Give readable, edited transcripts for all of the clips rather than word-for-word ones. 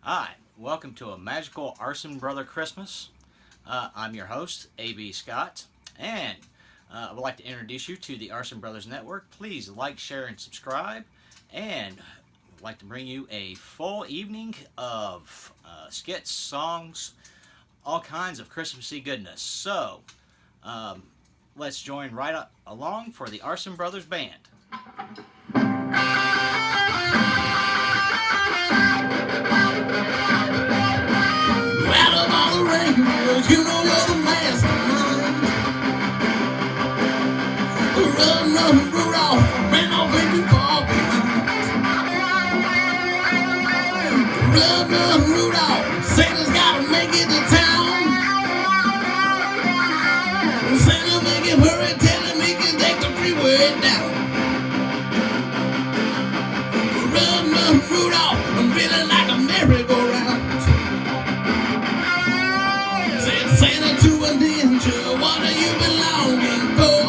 Hi, welcome to a Magical Arson Brother Christmas. I'm your host, A.B. Scott, and I would like to introduce you to the Arson Brothers Network. Please like, share, and subscribe. And I'd like to bring you a full evening of skits, songs, all kinds of Christmassy goodness. So, um, let's join right up along for the Arson Brothers Band. Out of all the reindeers, you know you're the mastermind. Run, run, Rudolph, ran off into far behind. Run, run, Rudolph, Santa's gotta make it to town. Santa, make him hurry, tell him he can take the freeway down. Run, run, Rudolph, I'm feeling like a merry-go-round. Said Santa to a ninja, what have you been longing for?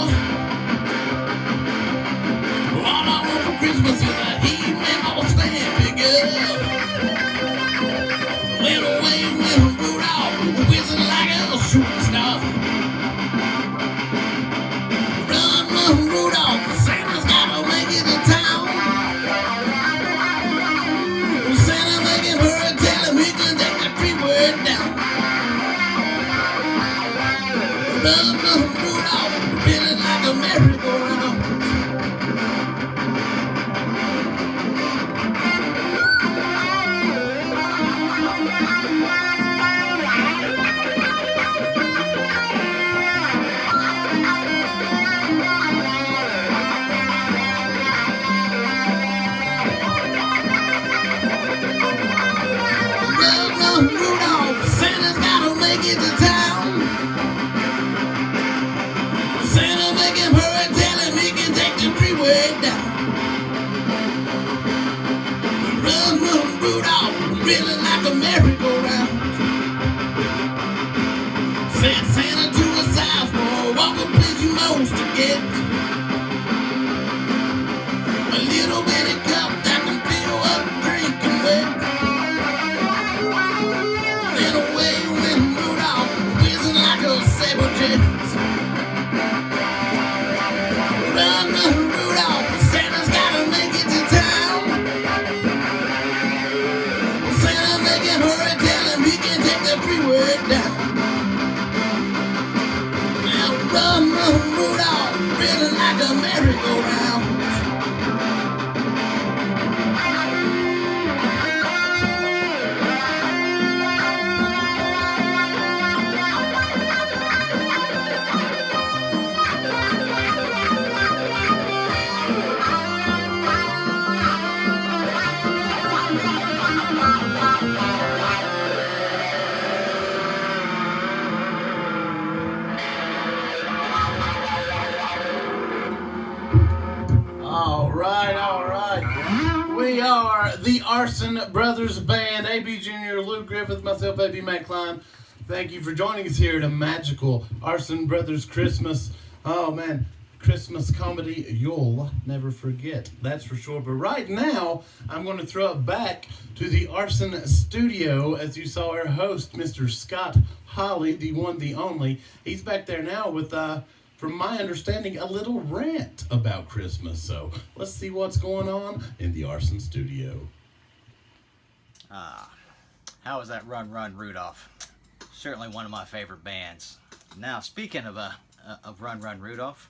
All I want for Christmas is a He-Man or stand figure. Went away with Rudolph, whizzing like a shooting star. Run, run, Rudolph, Santa's gotta make it to town. Santa, make him hurry, tell him he can take the freeway down. Run, run, Rudolph, feeling like a merry-go-round. Run, run, Rudolph, Santa's gotta make it to town. Santa, make him hurry, tell him he can take the freeway down. Run, run, Rudolph, reeling like a merry-go-round. Said Santa to the South Pole, what would please you most to get? A little bitty cup that can fill up drinking wet. Then away went Rudolph, whizzing like a saber jet. Run, run, Rudolph, Santa's gotta make it to town. Santa, make him hurry, tell him he can take the freeway down. Now run, run, Rudolph, reeling like a merry-go-round. All right. We are the Arson Brothers Band. A.B. Jr., Lou Griffith, myself, A.B. McCline. Thank you for joining us here at a magical Arson Brothers Christmas. Oh, man, Christmas comedy you'll never forget. That's for sure. But right now, I'm going to throw it back to the Arson studio. As you saw our host, Mr. Scott Holly, the one, the only. He's back there now with, from my understanding, a little rant about Christmas. So let's see what's going on in the Arson studio. How was that Run Run Rudolph? Certainly one of my favorite bands. Now, speaking of Run Run Rudolph,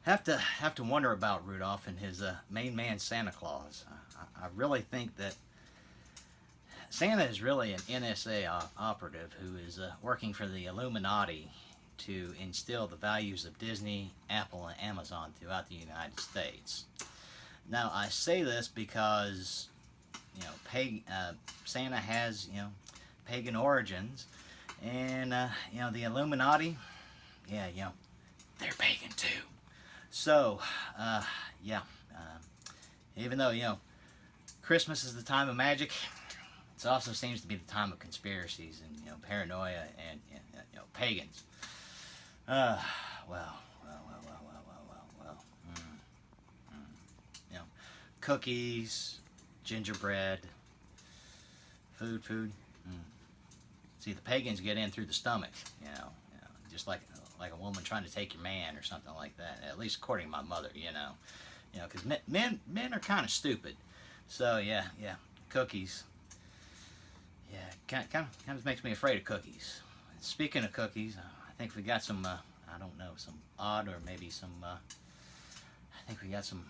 have to wonder about Rudolph and his main man Santa Claus. I really think that Santa is really an NSA operative who is working for the Illuminati to instill the values of Disney, Apple, and Amazon throughout the United States. Now, I say this because, Santa has, pagan origins, and, the Illuminati, they're pagan too. So, even though, Christmas is the time of magic, it also seems to be the time of conspiracies and, paranoia and, pagans. Well. Cookies, gingerbread, Food. Mm. See, the pagans get in through the stomach, you know, just like a woman trying to take your man or something like that. At least according to my mother, you know, because men are kind of stupid. So yeah, cookies. Yeah, kind of makes me afraid of cookies. Speaking of cookies, I think we got some. I don't know, some odd or maybe some. I think we got some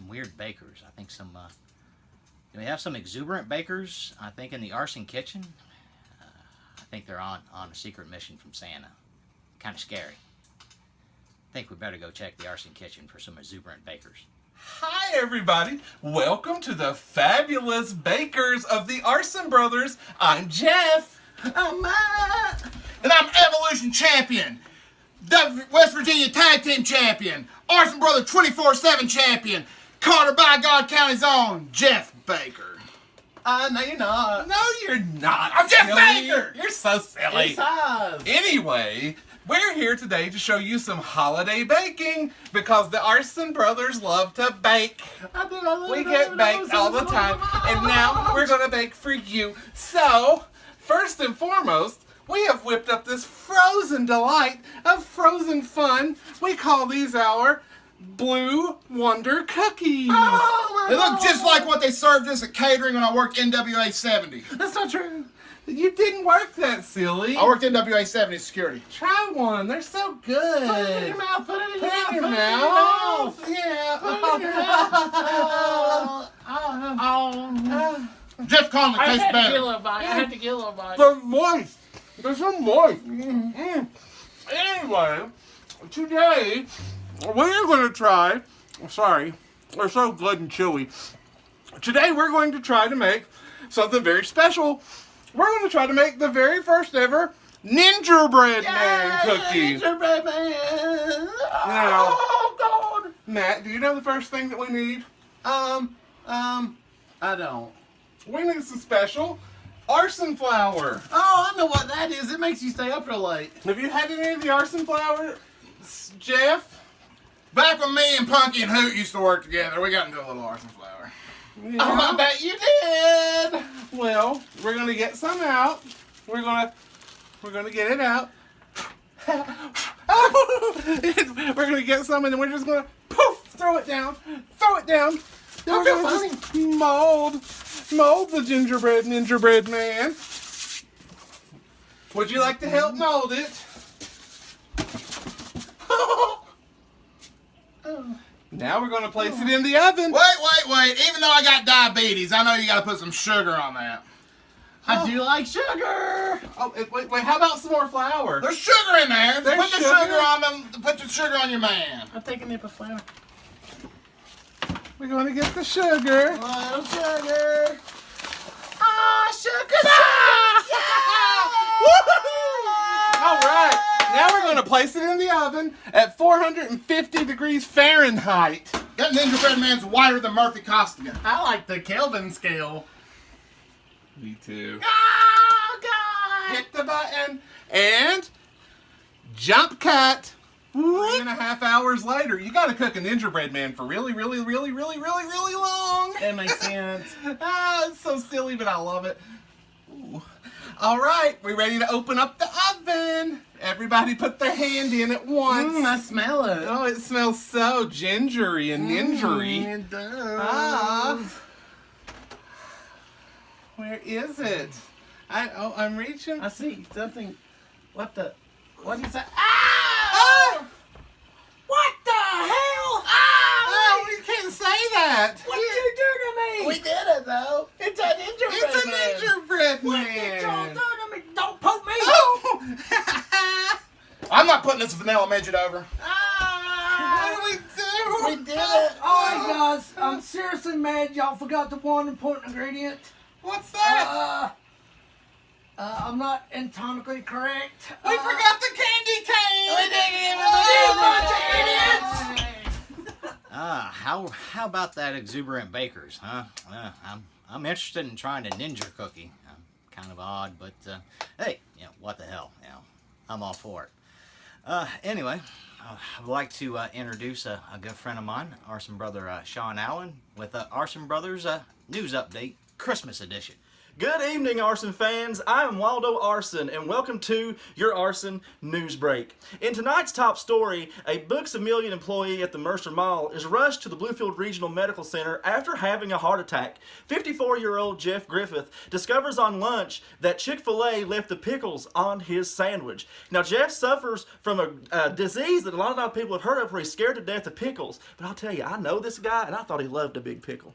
weird bakers. I think some. Do we have some exuberant bakers? I think in the Arson kitchen. I think they're on a secret mission from Santa. Kind of scary. I think we better go check the Arson kitchen for some exuberant bakers. Hi everybody, welcome to the fabulous bakers of the Arson Brothers. I'm Jeff. I'm Matt. And I'm Evolution Champion. West Virginia Tag Team Champion. Arson Brothers 24/7 Champion. Carter by God County's own Jeff Baker. No, you're not. No, you're not. I'm Jeff silly. Baker. You're so silly. It's us. Anyway, we're here today to show you some holiday baking because the Arson Brothers love to bake. We get baked all the time, and now we're going to bake for you. So, first and foremost, we have whipped up this frozen delight of frozen fun. We call these our Blue Wonder Cookies. Oh, they look just like what they served us at catering when I worked NWA 70. That's not true. You didn't work that silly. I worked NWA 70 security. Try one. They're so good. Put it in your mouth. Put it in your mouth. Put it in your Put mouth. it in your Yeah. Put it in your mouth. Just calling the case better. I had to get a little bite. They're moist. They're so moist. Anyway, today we're going to try. Sorry, they're so good and chewy. Today we're going to try to make something very special. We're going to try to make the very first ever Gingerbread Man cookie. Gingerbread Man. Now, Oh, God. Matt, do you know the first thing that we need? I don't. We need some special arson flour. Oh, I know what that is. It makes you stay up real late. Have you had any of the arson flour, Jeff? Back when me and Punky and Hoot used to work together, we got into a little arson flour. Yeah. Oh, I bet you did. Well, we're gonna get some out. We're gonna get it out. We're gonna get some, and then we're just gonna poof, throw it down. Then I we're feel gonna just mold the gingerbread man. Would you like to help mold it? Now we're gonna place it in the oven. Wait. Even though I got diabetes, I know you gotta put some sugar on that. I do like sugar. Oh, wait. How about some more flour? There's sugar in there. There's Put the sugar? sugar on them. Put the sugar on your man. I'm taking it for flour. We're gonna get the sugar. A little sugar. Sugar! All right. Now we're gonna place it in the oven at 450 degrees Fahrenheit. That gingerbread man's whiter than Murphy Costigan. I like the Kelvin scale. Me too. Oh, God! Hit the button and jump cut. 3.5 hours later, you gotta cook a gingerbread man for really long. That makes sense. It's so silly, but I love it. Ooh. All right, we ready to open up the oven? Everybody put their hand in at once. I smell it. Oh, it smells so gingery and ningery. It does. Ah. Where is it? I'm reaching. I see something. What is that? Ah! What the hell? Oh, you can't say that. What did you do to me? We did it, though. It's a gingerbread It's a man. gingerbread What did y'all man. do to me? Don't poke me. Oh! I'm not putting this vanilla midget over. What do we do? We did it. Alright guys, I'm seriously mad y'all forgot the one important ingredient. What's that? I'm not anatomically correct. We forgot the candy cane. We didn't even How about that exuberant bakers, huh? I'm interested in trying a ninja cookie. Kind of odd, but hey, what the hell? I'm all for it. Anyway, I'd like to introduce a good friend of mine, Arson Brother Sean Allen, with Arson Brothers News Update Christmas Edition. Good evening, Arson fans. I am Waldo Arson, and welcome to your Arson News Break. In tonight's top story, a Books-A-Million employee at the Mercer Mall is rushed to the Bluefield Regional Medical Center after having a heart attack. 54-year-old Jeff Griffith discovers on lunch that Chick-fil-A left the pickles on his sandwich. Now, Jeff suffers from a disease that a lot of people have heard of where he's scared to death of pickles. But I'll tell you, I know this guy, and I thought he loved a big pickle.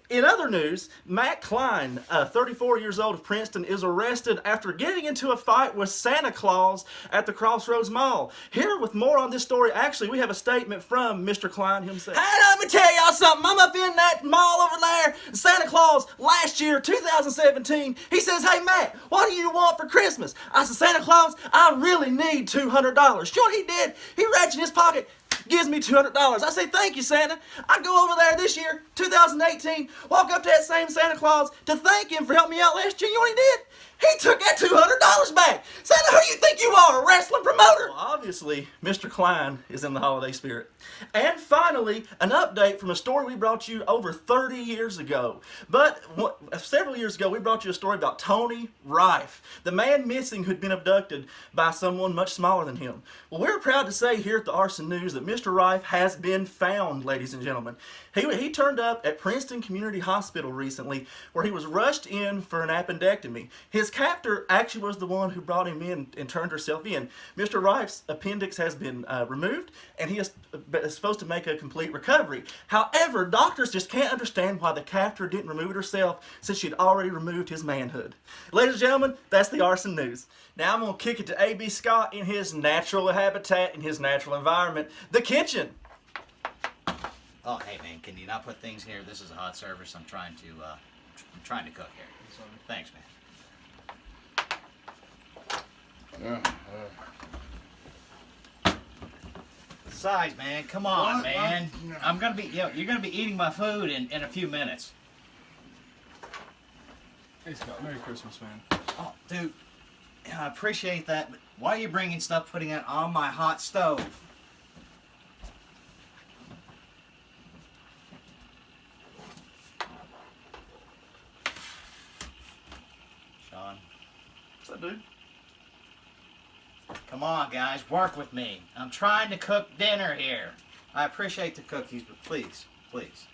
In other news, Matt Klein, 34 years old of Princeton, is arrested after getting into a fight with Santa Claus at the Crossroads Mall. Here with more on this story, actually, we have a statement from Mr. Klein himself. Hey, let me tell y'all something. I'm up in that mall over there. Santa Claus, last year, 2017, he says, hey, Matt, what do you want for Christmas? I said, Santa Claus, I really need $200. You know what he did? He reached in his pocket, gives me $200. I say, thank you, Santa. I go over there this year, 2018, walk up to that same Santa Claus to thank him for helping me out last year. You know what he did? He took that $200 back. Santa, who you think you are, a wrestling promoter? Well, obviously, Mr. Klein is in the holiday spirit. And finally, an update from a story we brought you over 30 years ago. But several years ago, we brought you a story about Tony Rife, the man missing who'd been abducted by someone much smaller than him. Well, we're proud to say here at the Arson News that Mr. Rife has been found, ladies and gentlemen. He turned up at Princeton Community Hospital recently, where he was rushed in for an appendectomy. His captor actually was the one who brought him in and turned herself in. Mr. Rife's appendix has been removed, and he is supposed to make a complete recovery. However, doctors just can't understand why the captor didn't remove it herself since she'd already removed his manhood. Ladies and gentlemen, that's the Arson News. Now I'm going to kick it to A.B. Scott in his natural habitat, in his natural environment, the kitchen. Oh, hey man, can you not put things here? This is a hot service. I'm trying to cook here. Thanks, man. Besides, man, come on, man. I'm gonna be, you're gonna be eating my food in a few minutes. Hey Scott, Merry Christmas, man. Oh, dude, I appreciate that, but why are you bringing stuff, putting it on my hot stove? Sean? What's up, dude? Come on, guys, work with me. I'm trying to cook dinner here. I appreciate the cookies, but please, please.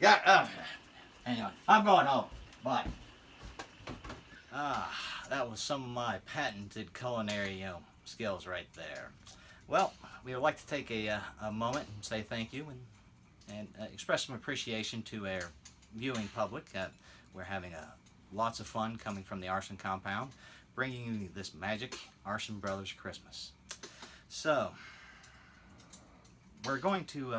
Yeah, hang on. I'm going home. Bye. That was some of my patented culinary, skills right there. Well, we would like to take a moment and say thank you and express some appreciation to our viewing public. We're having lots of fun coming from the Arson compound, bringing you this Magic Arson Brothers Christmas. So, we're going to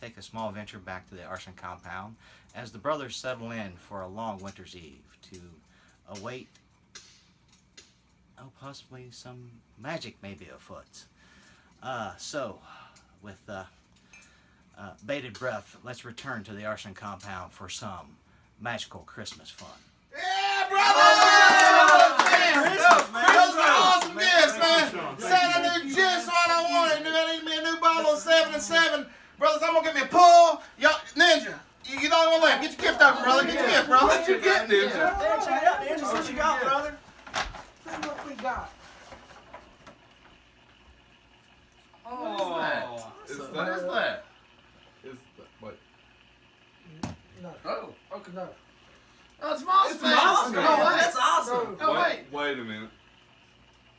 take a small venture back to the Arson compound as the brothers settle in for a long winter's eve to await possibly some magic may be afoot. So, with bated breath, let's return to the Arson compound for some magical Christmas fun. Yeah, brother! Christmas, man! Those are awesome gifts, man! Santa knew just what I wanted. Knew I needed me a new bottle of 7 and 7. Brothers, I'm gonna get me a pull. Y'all, Ninja, you're the only one left. Get your gift open, brother. Get your gift, brother. What you get, Ninja? Ninja, what you got, brother? What we got? Oh, What is that? What? No. Oh, Okay, no. oh, it's Moss Man. Moss Man. Oh, That's awesome. Oh, wait. Wait a minute.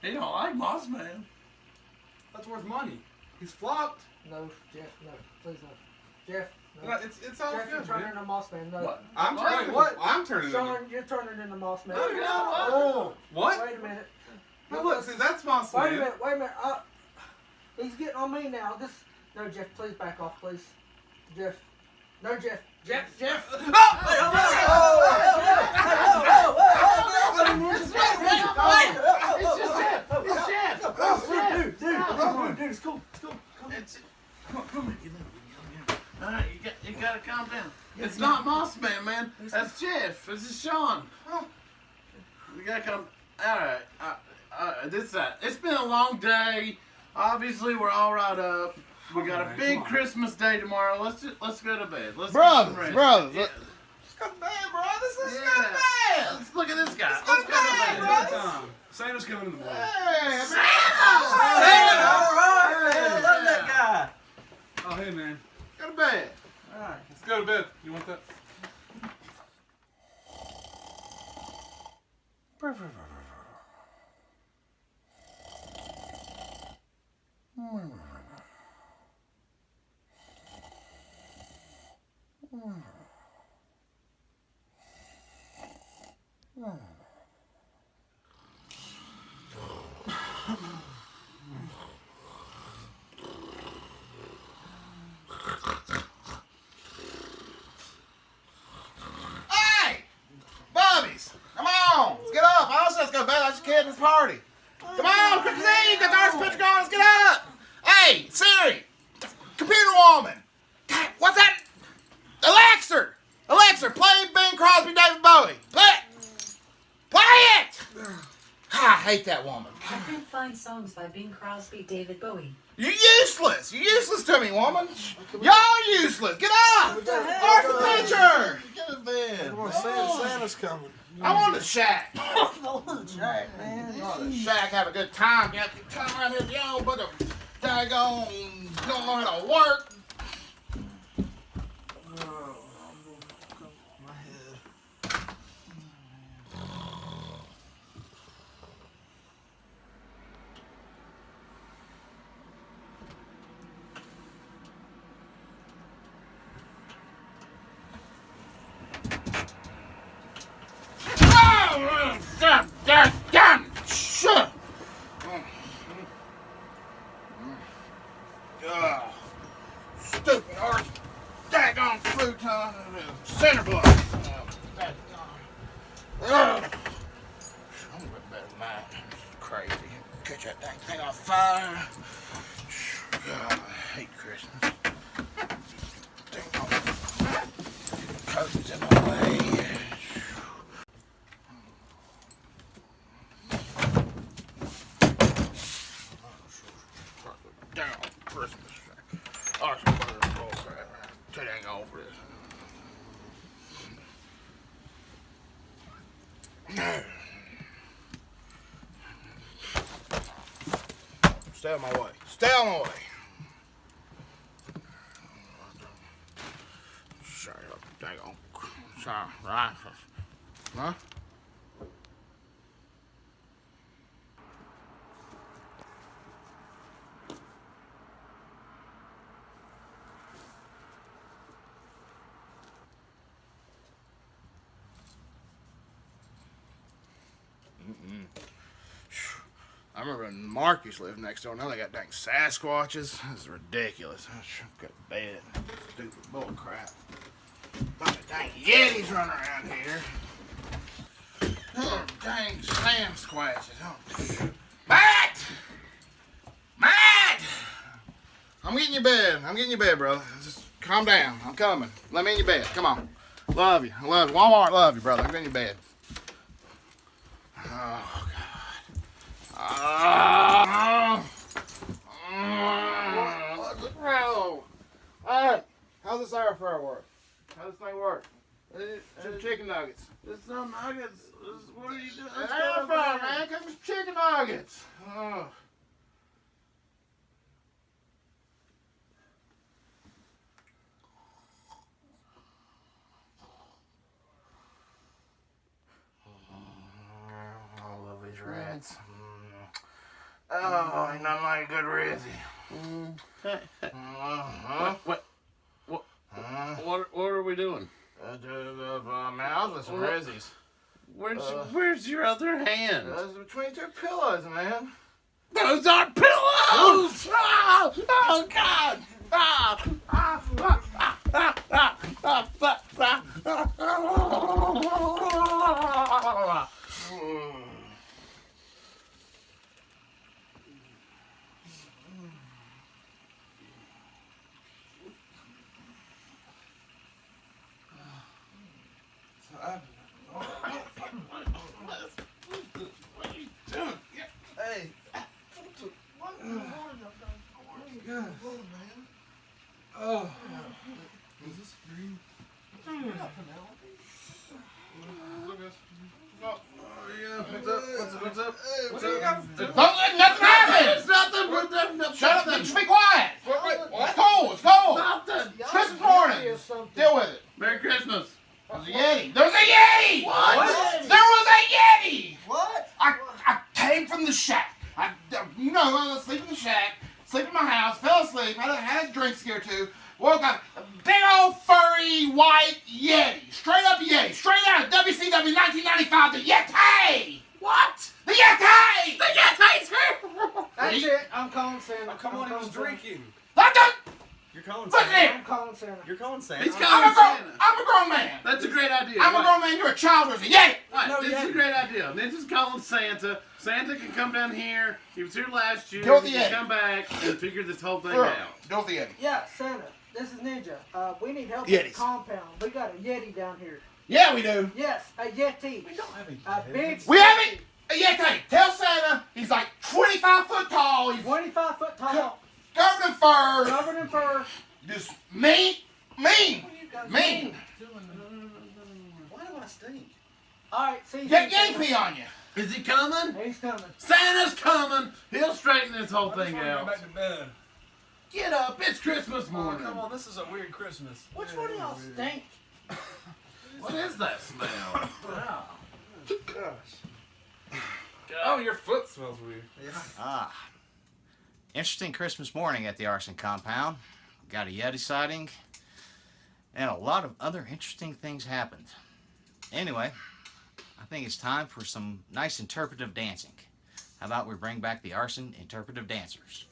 He don't like Moss Man. That's worth money. He's flopped. No, Jeff, no. Please no. Jeff, no. It's all Jeff, you're good, turning man. into Moss Man. No. What? I'm turning. What? I'm turning. Sean, you're turning into Moss Man. No, you're not. Oh, What? wait a minute. No, look, see, that's my Wait a slave. minute, wait a minute. He's getting on me now. No, Jeff, please back off, please. Jeff. No, Jeff. Jeff. Dude, it's cool. Alright, you gotta calm down. It's not Moss Man, man. That's Jeff. This is Sean. We gotta come. All right. It's been a long day. Obviously, we're all right up. We got a big Christmas day tomorrow. Let's go to bed. Let's Brothers. Yeah. Let's go to bed, bro. This is Yeah. not bad. Let's look at this guy. Let's Let's go go to to bed, bed. brothers. Time. Santa's coming in the morning. Hey, Santa! All right, man. I love that guy. Oh, hey, man. go to bed. All right. Let's go to bed. You want that? Hey! Bubbies! Come on! Let's get up. I also let's go to bed. Let's kid in this party. Come on! Christmas Eve! Got the Arson picture going. Let's get up! Hey! Siri! Computer woman! What's that? Alexa! Alexa, play Bing Crosby, David Bowie. Play it! Play it! I hate that woman. I can't find songs by Bing Crosby, David Bowie. You're useless! You're useless to me, woman! Y'all useless! Get up! Arson picture! Get to bed. Come on, Santa's coming. I want the shack. Jack, man. Oh, the shack, have a good time. You have to come around here, y'all, but the daggone don't know how to work. My head. Stupid arse, daggone futon, center block. I'm gonna better than that. This is crazy. Catch that dang thing on fire. God, I hate Christmas. Dang curtains in my way. Down Christmas. Arson Brothers bullcrap. Tell you I ain't going for this. Stay out of my way. Stay out of my way. Shut up, daggone. Sorry, right? Huh? I remember when Marcus lived next door. Now they got dang Sasquatches. This is ridiculous. Got a bed. Stupid bull crap. Bunch of dang Yetis running around here. Oh, dang Sasquatches. Oh. Matt! Matt! I'm getting you bed. I'm getting you bed, brother. Just calm down. I'm coming. Let me in your bed. Come on. Love you. I love you. Walmart, love you, brother. I'm getting you bed. Oh, God. Alright, how's this air fryer work? How does this thing work? Some chicken nuggets. It's no nuggets. What are you doing? An air fryer, man. Come with chicken nuggets. Oh. I love these rats. Oh, ain't nothing like a good Rizzy. What are we doing? Mouths with some Rizzies. Where's your other hand? That's between two pillows, man. Those are pillows! Oh God! Oh. Is this green? Oh, yeah. What's up? What's up? Don't let nothing happen! It's nothing! Shut up! Just be quiet! It's cold! It's cold! Nothing. It's Christmas morning! Deal with it. Merry Christmas. There's a Yeti. There's a Yeti! What? There was a Yeti! What? I came from the shack. I was sleeping in the shack, sleep in my house, fell asleep, had a drink scare too, woke up, a big old furry white Yeti. Straight up Yeti. Straight out of WCW 1995, the Yeti! What? The Yeti! The Yeti's here! That's it. I'm calling Santa. Come on, he was drinking. You're calling Look Santa. here! I'm calling Santa. You're calling Santa. He's I'm calling a grown, Santa. I'm a grown man. That's a great idea. I'm a grown man, you're a child, there's a Yeti! Right, this is a great idea. Ninja's calling Santa. Santa can come down here. He was here last year. Deal with He the can Yeti. come back and figure this whole thing Deal out. with the Yeti. Yeah, Santa. This is Ninja. We need help Yetis. at the compound. We got a Yeti down here. Yeah, we do. Yes, a Yeti. We don't have A big. We have it! A Yeti! Tell Santa he's like 25 foot tall, he's 25 foot tall, covered in fur, covered in fur. just mean. Why do I stink? All right, see. Get Yeti pee on you. Is he coming? He's coming. Santa's coming. He'll straighten this whole thing out. Back to bed. Get up. It's Christmas morning. Come on, this is a weird Christmas. Which one of y'all stink? What is that smell? Oh, your foot smells weird. Interesting Christmas morning at the arson compound. Got a Yeti sighting, and a lot of other interesting things happened. Anyway, I think it's time for some nice interpretive dancing. How about we bring back the arson interpretive dancers?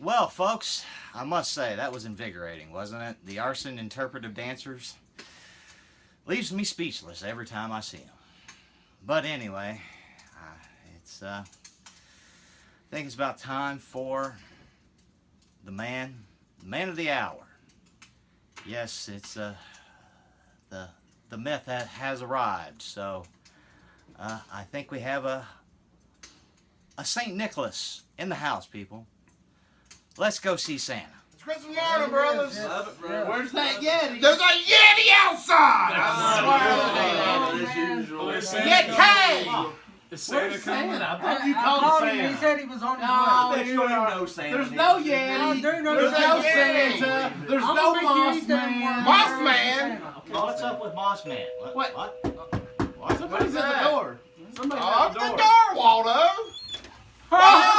Well, folks, I must say, that was invigorating, wasn't it? The arson interpretive dancers leaves me speechless every time I see them. But anyway, I think it's about time for the man of the hour. Yes, it's the myth that has arrived. So I think we have a St. Nicholas in the house, people. Let's go see Santa. It's Christmas morning, brothers. Love it, bro. Where's that Yeti? There's a Yeti outside! As usual. Yeti! Is Santa coming? I I thought you called called him. Santa. He said he was on his No, way. you don't know Santa. There's no Yeti. I do know There's no Santa. Santa. There's I'm no gonna Moss make you eat that Man. one. Moss Man? What's up with Moss Man? What? What? Somebody's at the door. Somebody's Open at the the door. door, Waldo! Well.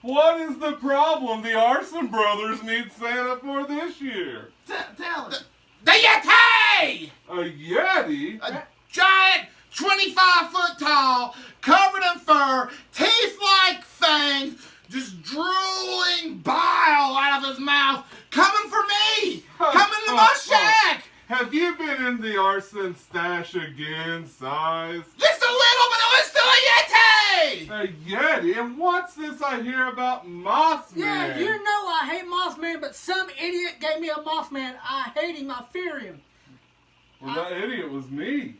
What is the problem the Arson Brothers need Santa for this year? Tell us. The Yeti! A Yeti? A giant, 25-foot tall, covered in fur, teeth-like fangs, just drooling bile out of his mouth, coming for me! Coming to my shack! Have you been in the Arson stash again, Size? Just a little, but it was still a Yeti! A Yeti? And what's this I hear about Moss Yeah, Man? you know I hate Moss Man, but some idiot gave me a Moss Man. I hate him. I fear him. Well, that idiot was me.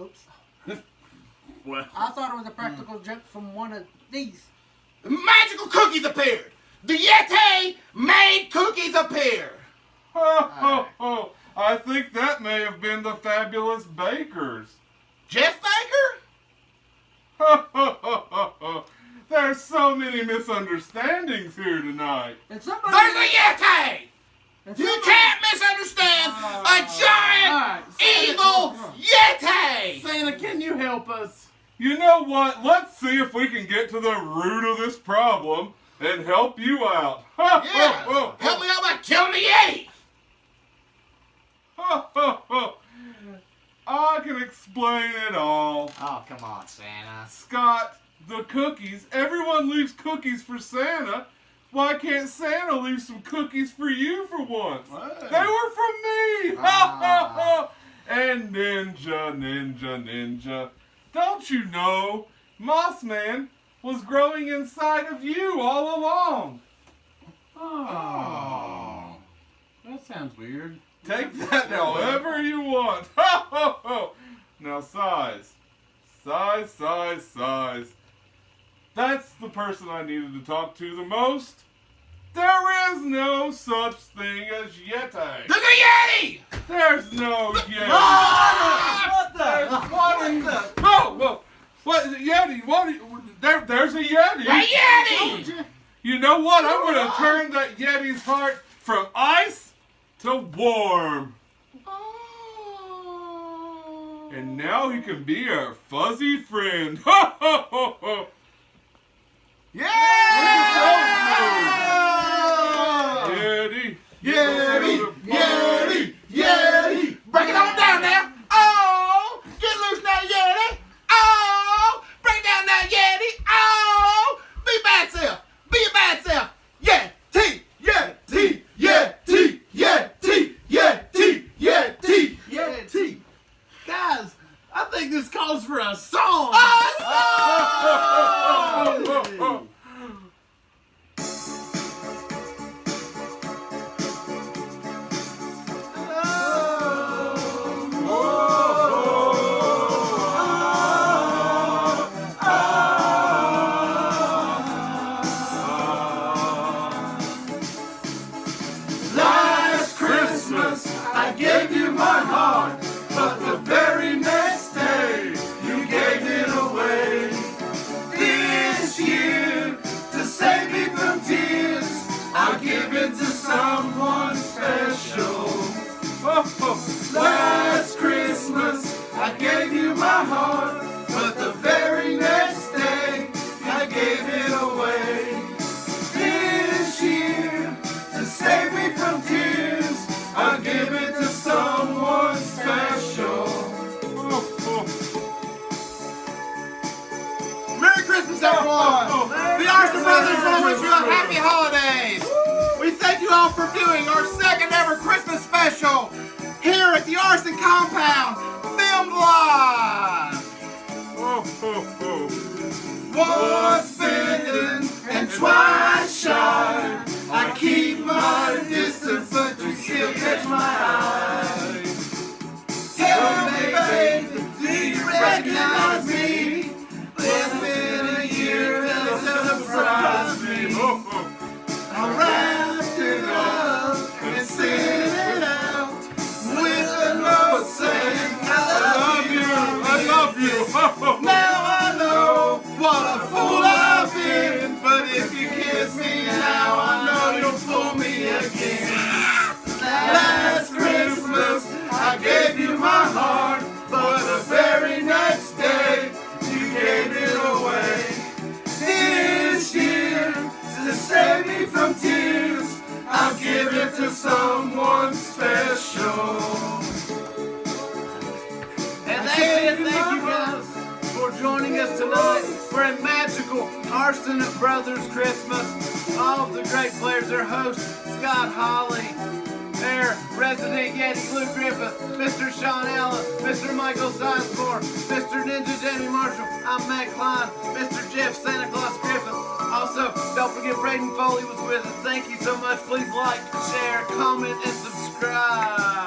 Oops. Well. I thought it was a practical joke from one of these. Magical cookies appeared! The Yeti made cookies appear! Ho, ho, ho. I think that may have been the Fabulous Bakers. Jeff Baker? Ho, ho, ho, ho, ho. There's so many misunderstandings here tonight. And somebody. There's a Yeti! and You somebody- can't misunderstand a giant, Alright, Santa, evil Yeti! Santa, can you help us? You know what? Let's see if we can get to the root of this problem and help you out. Ho, Yeah! ho, ho, Help me out by killing the Yeti! ho, ho, ho. I can explain it all. Oh, come on, Santa. Scott, the cookies. Everyone leaves cookies for Santa. Why can't Santa leave some cookies for you for once? Hey. They were from me! Ha, ha, ha. And Ninja. Don't you know, Moss Man was growing inside of you all along. Oh. That sounds weird. Take that however you want. Ha, ha, ha. Now, Size. That's the person I needed to talk to the most. There is no such thing as Yeti. There's a Yeti! There's no Yeti. What the? Whoa! What Yeti? There's a Yeti. A Yeti! You know what? I'm gonna turn that Yeti's heart from ice to warm. And now he can be our fuzzy friend. Ha ha ha ha! Yeti! Yeti! Break it on down now! Oh! Get loose now, Yeti! Oh! Break down now, Yeti! Oh! Be your bad self! Be your bad self! Yeti! Guys, I think this calls for a song. Awesome! Last Christmas, I gave you my heart, but the very next day, you gave it away. This year, to save me from tears, I'll give it to someone special. Last Christmas, I gave you my heart, but the very next day, I gave it away. This year, to save me from tears, I'll give it to someone special. Merry Christmas, everyone! The Arson Brothers want to wish you a happy holidays! We thank you all for viewing our second ever Christmas special here at the Arson Compound, filmed live! Once bitten and twice shy, I keep my distance, but you still catch my eye. Tell me, baby, do you recognize Again, thank you guys for joining us tonight for a magical Arson Brothers Christmas. All of the great players, their host, Scott Hawley, their resident Yeti, Lou Griffith, Mr. Sean Allen, Mr. Michael Sizemore, Mr. Ninja Jamie Marshall, I'm Matt Klein, Mr. Jeff Santa Claus Griffith. Also, don't forget Braden Foley was with us. Thank you so much. Please like, share, comment, and subscribe.